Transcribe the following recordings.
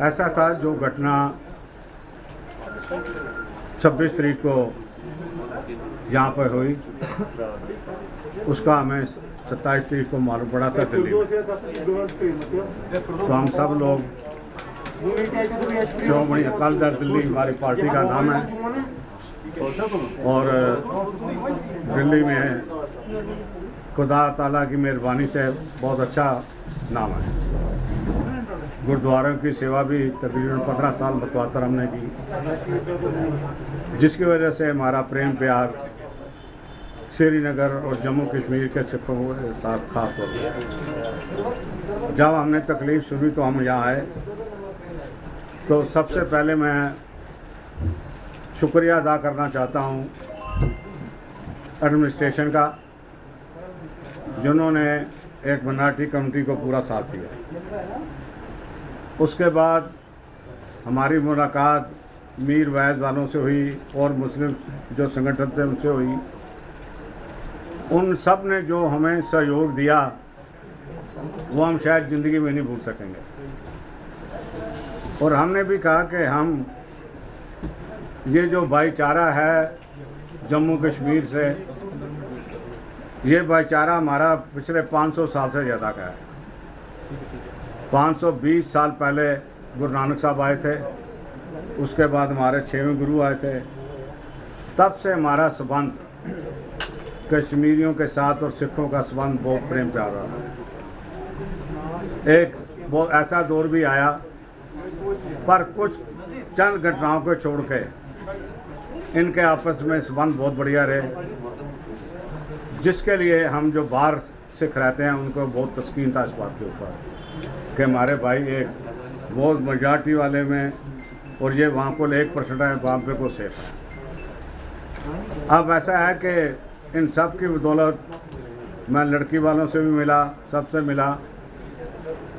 ऐसा था जो घटना 26 तारीख को यहाँ पर हुई, उसका हमें 27 तारीख को मालूम पड़ा था दिल्ली में। तो हम सब लोग श्रोमणी अकाली दल दिल्ली हमारी पार्टी का नाम है, और दिल्ली में खुदा ताला की मेहरबानी से बहुत अच्छा नाम है। गुरुद्वारों की सेवा भी तकरीबन 15 साल मतवातर हमने की, जिसकी वजह से हमारा प्रेम प्यार श्रीनगर और जम्मू कश्मीर के सिखों के साथ खास तौर पर। जब हमने तकलीफ़ सुनी तो हम यहाँ आए। तो सबसे पहले मैं शुक्रिया अदा करना चाहता हूँ एडमिनिस्ट्रेशन का, जिन्होंने एक मिnority कमेटी को पूरा साथ दिया। उसके बाद हमारी मुलाकात मीर वैद वालों से हुई और मुस्लिम जो संगठन थे उनसे हुई। उन सब ने जो हमें सहयोग दिया वो हम शायद ज़िंदगी में नहीं भूल सकेंगे। और हमने भी कहा कि हम ये जो भाईचारा है जम्मू कश्मीर से, ये भाईचारा हमारा पिछले 500 साल से ज़्यादा का है। 520 साल पहले गुरु नानक साहब आए थे, उसके बाद हमारे 6वें गुरु आए थे। तब से हमारा संबंध कश्मीरियों के साथ और सिखों का संबंध बहुत प्रेम प्यार रहा है। एक बहुत ऐसा दौर भी आया, पर कुछ चंद घटनाओं को छोड़ के इनके आपस में संबंध बहुत बढ़िया रहे, जिसके लिए हम जो बाहर सिख रहते हैं उनको बहुत तस्कीन था इस बात के ऊपर कि हमारे भाई एक बहुत मेजॉरिटी वाले में, और ये वहाँ को 1% है, वहाँ पे को सेफ है। अब ऐसा है कि इन सब की बदौलत मैं लड़की वालों से भी मिला, सबसे मिला,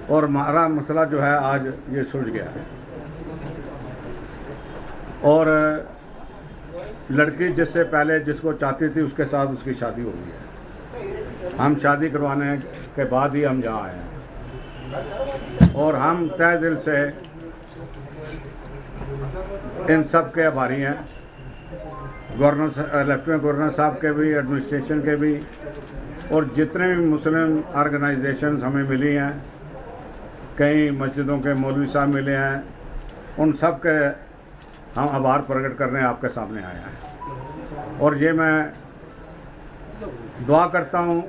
और हमारा मसला जो है आज ये सुलझ गया है। और लड़की जिससे पहले जिसको चाहती थी उसके साथ उसकी शादी हो गई है। हम शादी करवाने के बाद ही हम यहाँ आए हैं, और हम तहे दिल से इन सब के आभारी हैं, गवर्नर लेफ्टिनेंट गवर्नर साहब के भी, एडमिनिस्ट्रेशन के भी, और जितने भी मुस्लिम ऑर्गेनाइजेशंस हमें मिली हैं, कई मस्जिदों के मौलवी साहब मिले हैं, उन सब के हम आभार प्रकट करने आपके सामने आए हैं। और ये मैं दुआ करता हूँ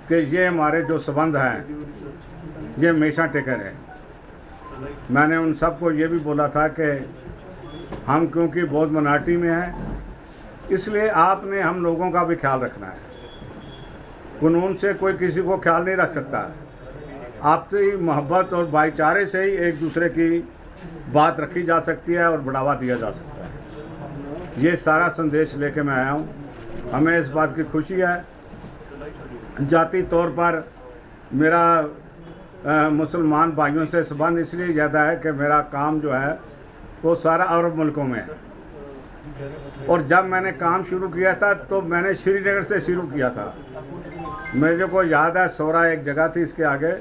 कि ये हमारे जो संबंध हैं ये हमेशा टिके रहे। मैंने उन सबको ये भी बोला था कि हम क्योंकि बहुत मिnority में हैं, इसलिए आपने हम लोगों का भी ख्याल रखना है। कानून से कोई किसी को ख्याल नहीं रख सकता है। आपसी मोहब्बत और भाईचारे से ही एक दूसरे की बात रखी जा सकती है और बढ़ावा दिया जा सकता है। ये सारा संदेश लेके मैं आया हूँ। हमें इस बात की खुशी है, जाति तौर पर मेरा मुसलमान भाइयों से संबंध इसलिए ज़्यादा है कि मेरा काम जो है वो सारा अरब मुल्कों में है। और जब मैंने काम शुरू किया था तो मैंने श्रीनगर से शुरू किया था। मेरे को याद है, सोरा एक जगह थी इसके आगे,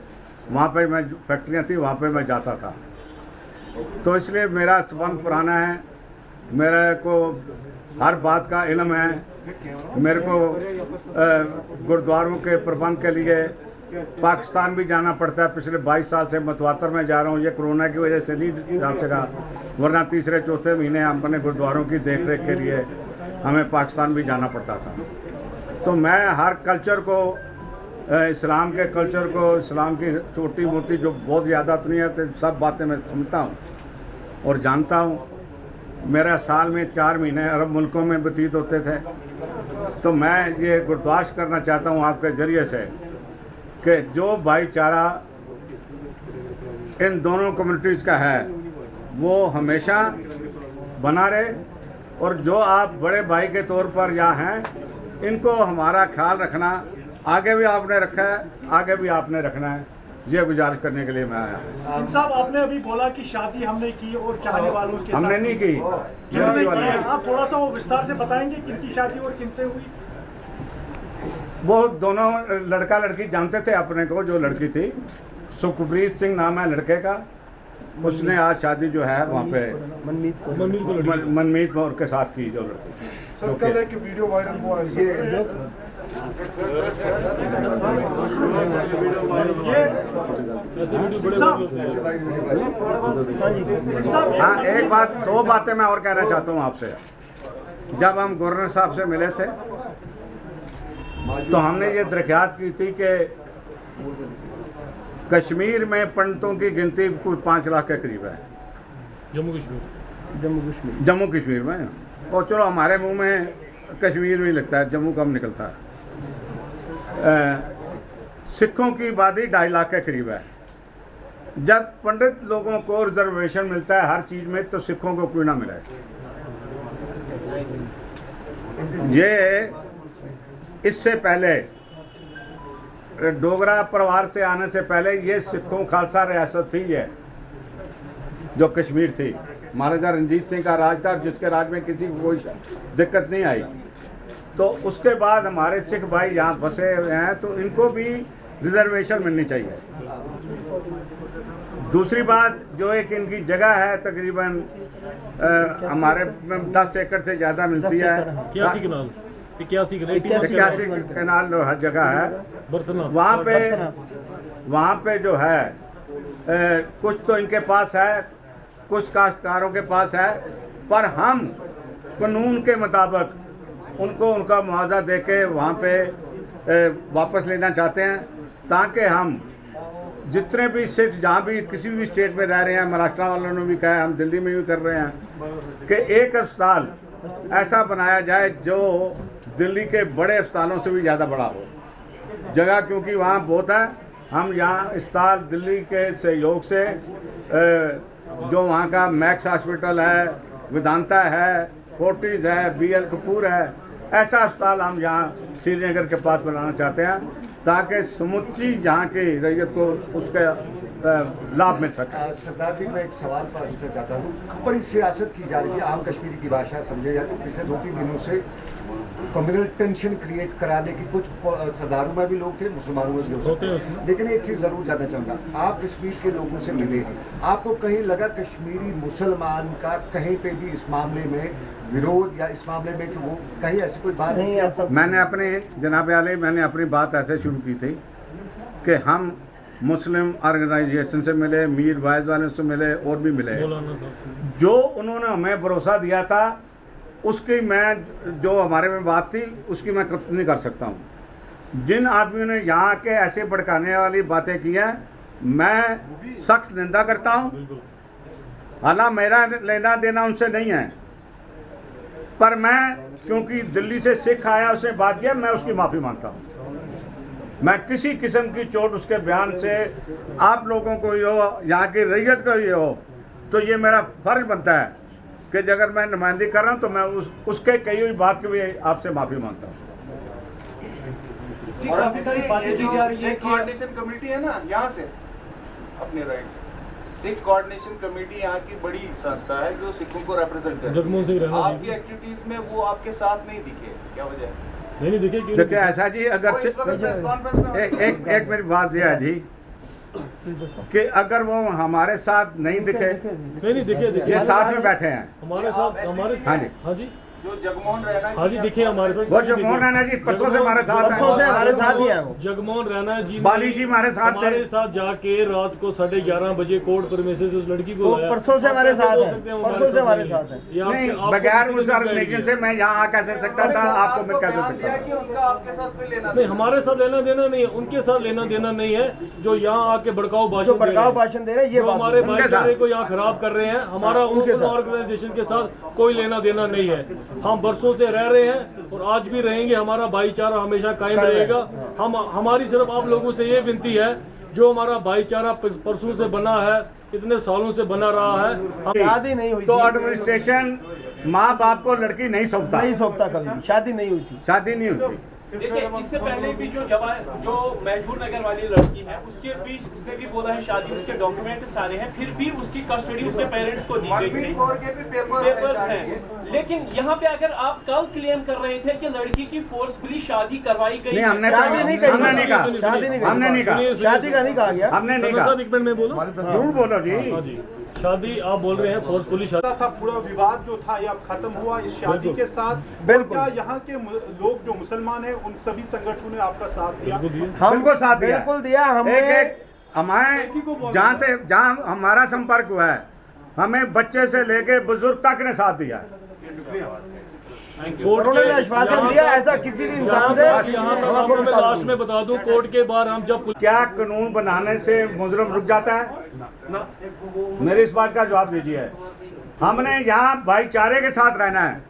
वहाँ पे मैं फैक्ट्रियाँ थी, वहाँ पे मैं जाता था। तो इसलिए मेरा संबंध पुराना है, मेरे को हर बात का इल्म है। मेरे को गुरुद्वारों के प्रबंध के लिए पाकिस्तान भी जाना पड़ता है। पिछले 22 साल से मतवातर में जा रहा हूँ। ये कोरोना की वजह से नहीं जा सका, वरना तीसरे चौथे महीने हम अपने गुरुद्वारों की देख रेख के लिए हमें पाकिस्तान भी जाना पड़ता था। तो मैं हर कल्चर को, इस्लाम के कल्चर को, इस्लाम की छोटी मोटी जो बहुत ज़्यादा नहीं है तो सब बातें मैं समझता हूँ और जानता हूँ। मेरा साल में 4 महीने अरब मुल्कों में व्यतीत होते थे। तो मैं ये गुजारिश करना चाहता हूँ आपके ज़रिए से कि जो भाईचारा इन दोनों कम्युनिटीज़ का है वो हमेशा बना रहे, और जो आप बड़े भाई के तौर पर यहाँ हैं इनको हमारा ख्याल रखना, आगे भी आपने रखा है, आगे भी आपने रखना है। ये गुजारिश करने के लिए मैं आया। सिंह साहब, आपने अभी बोला कि शादी हमने की और चाहने वालों के हमने नहीं की, आप थोड़ा सा वो विस्तार से बताएंगे किनकी शादी और किनसे हुई? वो दोनों लड़का लड़की जानते थे अपने को, जो लड़की थी सुखप्रीत सिंह नाम है लड़के का, उसने आज शादी जो है वहाँ पे मनमीत कौर के साथ की जो लड़की। सर कल एक वीडियो वायरल हुआ है हाँ, एक बात, दो बातें मैं और कहना चाहता हूँ आपसे। जब हम गवर्नर साहब से मिले थे तो हमने ये दरख्वास्त की थी कि कश्मीर में पंडितों की गिनती कुछ 5 लाख के करीब है, जम्मू कश्मीर में। और चलो हमारे मुंह में कश्मीर में लगता है, जम्मू कम निकलता है। सिखों की आबादी 2.5 लाख के करीब है। जब पंडित लोगों को रिजर्वेशन मिलता है हर चीज़ में, तो सिखों को क्यों ना मिले। ये इससे पहले डोगरा परिवार से आने से पहले ये सिखों खालसा रियासत थी, ये जो कश्मीर थी। महाराजा रंजीत सिंह का राज था, जिसके राज में किसी को कोई दिक्कत नहीं आई। तो उसके बाद हमारे सिख भाई यहाँ बसे हुए हैं, तो इनको भी रिजर्वेशन मिलनी चाहिए। दूसरी बात, जो एक इनकी जगह है तकरीबन हमारे 10 एकड़ से ज़्यादा मिलती है, 81 कनाल हर जगह है। वहाँ पे जो है कुछ तो इनके पास है, कुछ काश्तकारों के पास है, पर हम कानून के मुताबिक उनको उनका मुआवजा दे के वहाँ पे वापस लेना चाहते हैं, ताकि हम जितने भी सिख जहाँ भी किसी भी स्टेट में रह रहे हैं, महाराष्ट्र वालों ने भी कहा है, हम दिल्ली में भी कर रहे हैं, कि एक अस्पताल ऐसा बनाया जाए जो दिल्ली के बड़े अस्पतालों से भी ज़्यादा बड़ा हो। जगह क्योंकि वहाँ बहुत है। हम यहाँ अस्पताल दिल्ली के सहयोग से जो वहाँ का मैक्स हॉस्पिटल है, वेदांता है, फोर्टिस है, BL कपूर है, ऐसा अस्पताल हम यहाँ श्रीनगर के पास बनाना चाहते हैं, ताकि समुची जहाँ की रैयत को उसका लाभ मिल सके। सरदार जी, मैं एक सवाल पूछना चाहता हूँ। बड़ी सियासत की जा रही है, आम कश्मीरी की भाषा समझे जाए तो पिछले 2-3 दिनों से कम्युनल टेंशन क्रिएट कराने की, कुछ सरदारों में भी लोग थे, मुसलमानों में भी लोग थे। लेकिन एक चीज़ ज़रूर जानना चाहूँगा, आप कश्मीर के लोगों से मिले हैं, आपको कहीं लगा कश्मीरी मुसलमान का कहीं पे भी इस मामले में विरोध या इस मामले में कि वो कहीं ऐसी कोई बात नहीं है? मैंने अपने जनाब आले मैंने अपनी बात ऐसे शुरू की थी कि हम मुस्लिम ऑर्गेनाइजेशन से मिले, मीर वाइज वाले से मिले और भी मिले। जो उन्होंने हमें भरोसा दिया था उसकी मैं, जो हमारे में बात थी उसकी मैं नहीं कर सकता हूँ। जिन आदमियों ने यहाँ के ऐसे भड़काने वाली बातें की हैं, मैं सख्त निंदा करता हूँ। हालांकि मेरा लेना देना उनसे नहीं है, पर मैं क्योंकि दिल्ली से सिख आया, उसने बात किया, मैं उसकी माफ़ी मांगता हूँ। मैं किसी किस्म की चोट उसके बयान से आप लोगों को ये हो, यहाँ की रैयत को ये हो, तो ये मेरा फर्ज बनता है कि अगर मैं नुमाइंदगी कर रहा हूँ तो मैं उसके कही हुई बात की भी आपसे माफ़ी मांगता हूँ। और अभी ये जो सिख कोऑर्डिनेशन कमेटी है ना, यहाँ से अपने राइट, सिख कोऑर्डिनेशन कमेटी यहाँ की बड़ी संस्था है जो सिखों को रिप्रेजेंट करती है। आपकी एक्टिविटीज में वो आपके साथ नहीं दिखे, क्या वजह है? नहीं दिखे। देखिए ऐसा जी, अगर एक मेरी बात यह है जी कि अगर वो हमारे साथ नहीं दिखे, ये साथ में बैठे हैं हमारे साथ, हमारे हाँ जी जो जगमोहन रैना हाँ जी, देखिए हमारे साथ वो जगमोहन रैना जी परसों से हमारे साथ हैं। ही हैं। जगमोहन रैना जी बाली जी हमारे साथ हमारे साथ जाके रात को 11:30 बजे कोर्ट प्रीमिसेस से उस लड़की को लाया। परसों से हमारे साथ है, परसों से हमारे साथ है। नहीं, बगैर उस ऑर्गेनाइजेशन से मैं यहाँ आ कैसे सकता था, आपको मैं कैसे सकता था? कि उनका आपके साथ कोई लेना नहीं, हमारे साथ लेना देना नहीं है, उनके साथ लेना देना नहीं है। जो यहाँ आके भड़काऊ भाषण दे रहे हैं, ये हमारे भाईचारे को यहाँ खराब कर रहे हैं, हमारा उनके ऑर्गेनाइजेशन के साथ कोई लेना देना नहीं है। हम बरसों से रह रहे हैं और आज भी रहेंगे, हमारा भाईचारा हमेशा कायम रहेगा। हमारी सिर्फ आप लोगों से ये विनती है, जो हमारा भाईचारा परसों से बना है, इतने सालों से बना रहा है, शादी नहीं हुई तो एडमिनिस्ट्रेशन माँ बाप को लड़की नहीं सौंपता, कभी शादी नहीं हुई थी, शादी नहीं हुई थी। देखिए इससे पहले भी जो महजूर नगर वाली लड़की है उसके भी उसने भी बोला है शादी उसके डॉक्यूमेंट सारे हैं, फिर भी उसकी कस्टडी उसके पेरेंट्स को दी गई थी, पेपर्स हैं। लेकिन यहाँ पे अगर आप कल क्लेम कर रहे थे कि लड़की की फोर्सफुली शादी करवाई गई, हमने शादी नहीं नहीं कहा, हमने नहीं कहा, शादी का नहीं कहा गया, हमने नहीं कहा। एक मिनट में बोलो, जरूर बोलो जी। हाँ जी, शादी आप बोल रहे हैं फोर्सफुली शादी था, पूरा विवाद जो था ये अब खत्म हुआ इस शादी के साथ। बिल्कुल। क्या यहाँ के लोग जो मुसलमान हैं उन सभी संगठनों ने आपका साथ दिया? बिल्कुल साथ दिया, बिल्कुल दिया। हमने हमें जहाँ हमारा संपर्क हुआ है, हमें बच्चे से लेके बुजुर्ग तक ने साथ दिया है। उन्होंने आश्वासन दिया ऐसा किसी भी इंसान से। यहाँ तक आपको मैं लास्ट में बता दूं, कोर्ट के बाहर हम जब क्या कानून बनाने से मुजरिम रुक जाता है? मेरी इस बात का जवाब दीजिए। हमने यहाँ भाईचारे के साथ रहना है,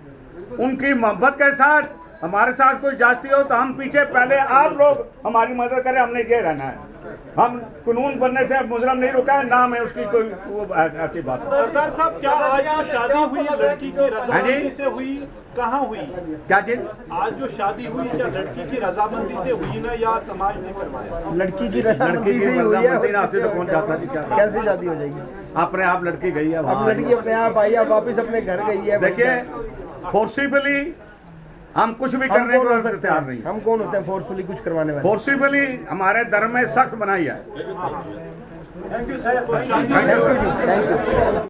उनकी मोहब्बत के साथ। हमारे साथ कोई जाती हो तो हम पीछे, पहले आप लोग हमारी मदद करें, हमने ये रहना है। हम कानून बनने से मुजरिम नहीं रुका है, नाम है उसकी कोई ऐसी बात। सरदार साहब, क्या आज जो शादी हुई लड़की की रजामंदी से हुई, कहाँ हुई? क्या चीज? आज जो शादी हुई क्या लड़की की रजामंदी से हुई ना, या समाज ने करवाया? लड़की की रजामंदी से हुई है, तो कौन चाहता जी? क्या कैसे शादी हो जाएगी? अपने आप लड़की गई है, अब लड़की अपने आप आई है, वापिस अपने घर गई है। देखिए फोर्सिबली हम कुछ भी करने को तैयार नहीं। हम कौन होते हैं फोर्सफुली कुछ करवाने वाले? फोर्सिबली हमारे धर्म में सख्त बनाई है। Thank you sir. Thank you.